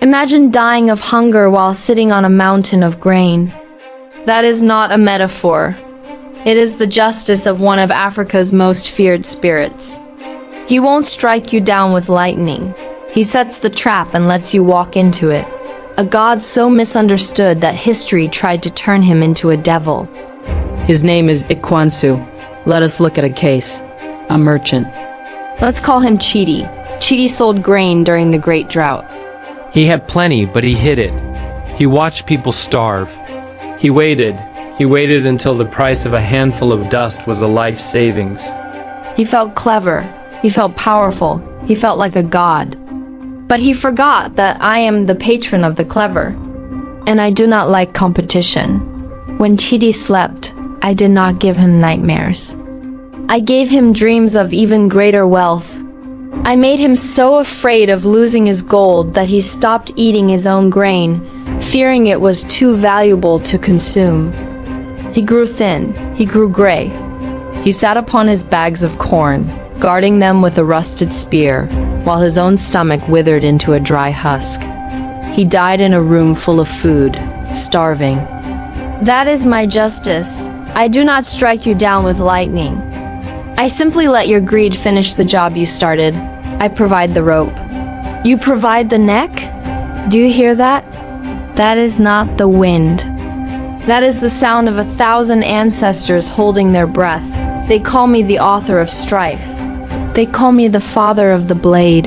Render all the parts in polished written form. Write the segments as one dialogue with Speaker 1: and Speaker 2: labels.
Speaker 1: Imagine dying of hunger while sitting on a mountain of grain. That is not a metaphor. It is the justice of one of Africa's most feared spirits. He won't strike you down with lightning. He sets the trap and lets you walk into it. A god so misunderstood that history tried to turn him into a devil.
Speaker 2: His name is Ekwensu. Let us look at a case. A merchant.
Speaker 1: Let's call him Chidi. Chidi sold grain during the Great Drought.
Speaker 3: He had plenty, but he hid it. He watched people starve. He waited until the price of a handful of dust was a life savings.
Speaker 1: He felt clever. He felt powerful. He felt like a god. But he forgot that I am the patron of the clever. And I do not like competition. When Chidi slept, I did not give him nightmares. I gave him dreams of even greater wealth. I made him so afraid of losing his gold that he stopped eating his own grain, fearing it was too valuable to consume. He grew thin. He grew gray. He sat upon his bags of corn, guarding them with a rusted spear, while his own stomach withered into a dry husk. He died in a room full of food, starving. That is my justice. I do not strike you down with lightning. I simply let your greed finish the job you started. I provide the rope. You provide the neck? Do you hear that? That is not the wind. That is the sound of 1,000 ancestors holding their breath. They call me the author of strife. They call me the father of the blade.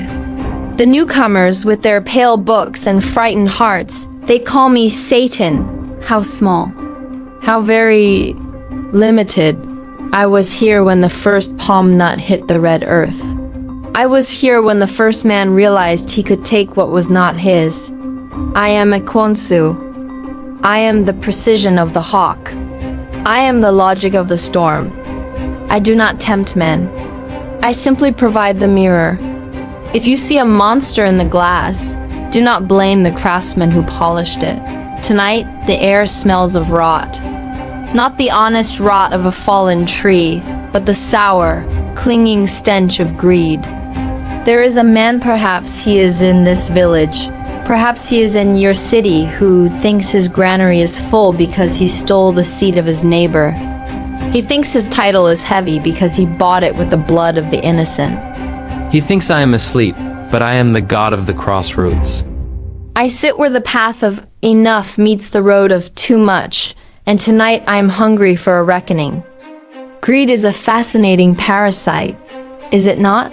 Speaker 1: The newcomers, with their pale books and frightened hearts, they call me Satan. How small. How very limited. I was here when the first palm nut hit the red earth. I was here when the first man realized he could take what was not his. I am Ekwensu. I am the precision of the hawk. I am the logic of the storm. I do not tempt men. I simply provide the mirror. If you see a monster in the glass, do not blame the craftsman who polished it. Tonight, the air smells of rot. Not the honest rot of a fallen tree, but the sour, clinging stench of greed. There is a man, perhaps he is in this village, perhaps he is in your city, who thinks his granary is full because he stole the seed of his neighbor. He thinks his title is heavy because he bought it with the blood of the innocent.
Speaker 3: He thinks I am asleep, but I am the god of the crossroads.
Speaker 1: I sit where the path of enough meets the road of too much, and tonight I am hungry for a reckoning. Greed is a fascinating parasite, is it not?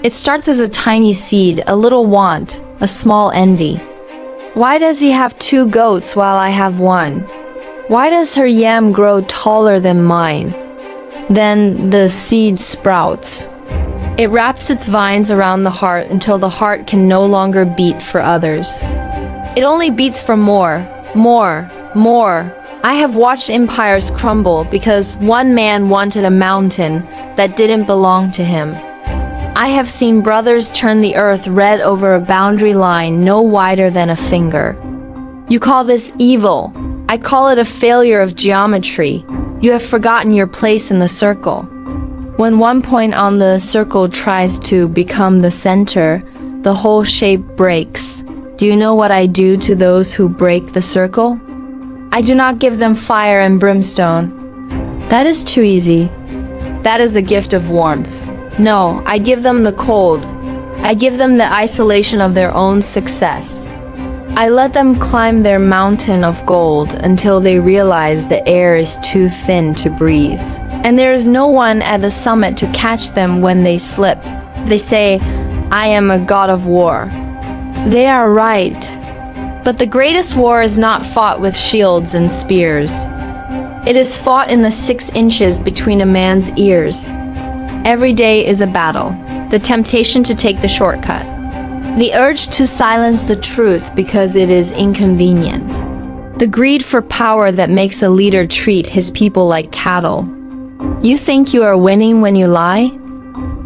Speaker 1: It starts as a tiny seed, a little want, a small envy. Why does he have 2 goats while I have 1? Why does her yam grow taller than mine? Then the seed sprouts. It wraps its vines around the heart until the heart can no longer beat for others. It only beats for more, more, more. I have watched empires crumble because one man wanted a mountain that didn't belong to him. I have seen brothers turn the earth red over a boundary line no wider than a finger. You call this evil. I call it a failure of geometry. You have forgotten your place in the circle. When one point on the circle tries to become the center, the whole shape breaks. Do you know what I do to those who break the circle? I do not give them fire and brimstone. That is too easy. That is a gift of warmth. No, I give them the cold. I give them the isolation of their own success. I let them climb their mountain of gold until they realize the air is too thin to breathe. And there is no one at the summit to catch them when they slip. They say, I am a god of war. They are right. But the greatest war is not fought with shields and spears. It is fought in the 6 inches between a man's ears. Every day is a battle. The temptation to take the shortcut. The urge to silence the truth because it is inconvenient. The greed for power that makes a leader treat his people like cattle. You think you are winning when you lie?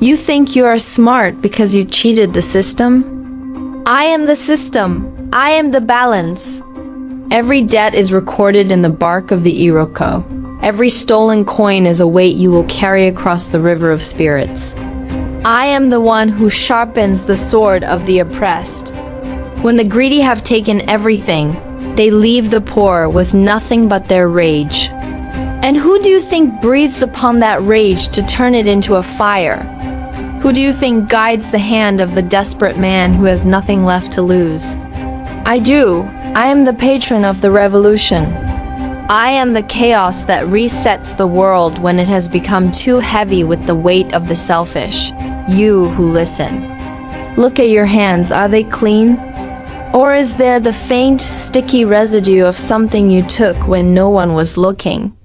Speaker 1: You think you are smart because you cheated the system? I am the system. I am the balance. Every debt is recorded in the bark of the Iroko. Every stolen coin is a weight you will carry across the river of spirits. I am the one who sharpens the sword of the oppressed. When the greedy have taken everything, they leave the poor with nothing but their rage. And who do you think breathes upon that rage to turn it into a fire? Who do you think guides the hand of the desperate man who has nothing left to lose? I do. I am the patron of the revolution. I am the chaos that resets the world when it has become too heavy with the weight of the selfish. You who listen. Look at your hands, are they clean? Or is there the faint, sticky residue of something you took when no one was looking?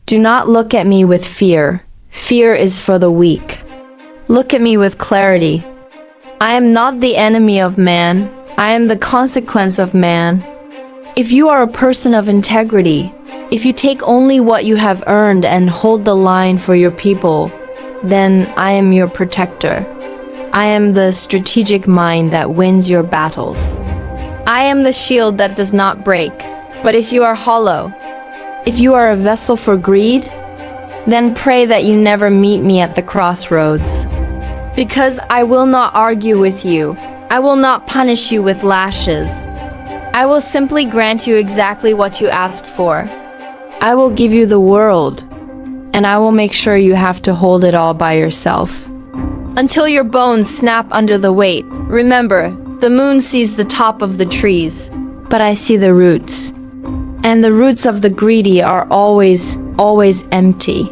Speaker 1: Do not look at me with fear. Fear is for the weak. Look at me with clarity. I am not the enemy of man. I am the consequence of man. If you are a person of integrity, if you take only what you have earned and hold the line for your people, then I am your protector. I am the strategic mind that wins your battles. I am the shield that does not break. But if you are hollow, if you are a vessel for greed, then pray that you never meet me at the crossroads. Because I will not argue with you. I will not punish you with lashes. I will simply grant you exactly what you asked for. I will give you the world, and I will make sure you have to hold it all by yourself. Until your bones snap under the weight. Remember, the moon sees the top of the trees, but I see the roots. And the roots of the greedy are always empty.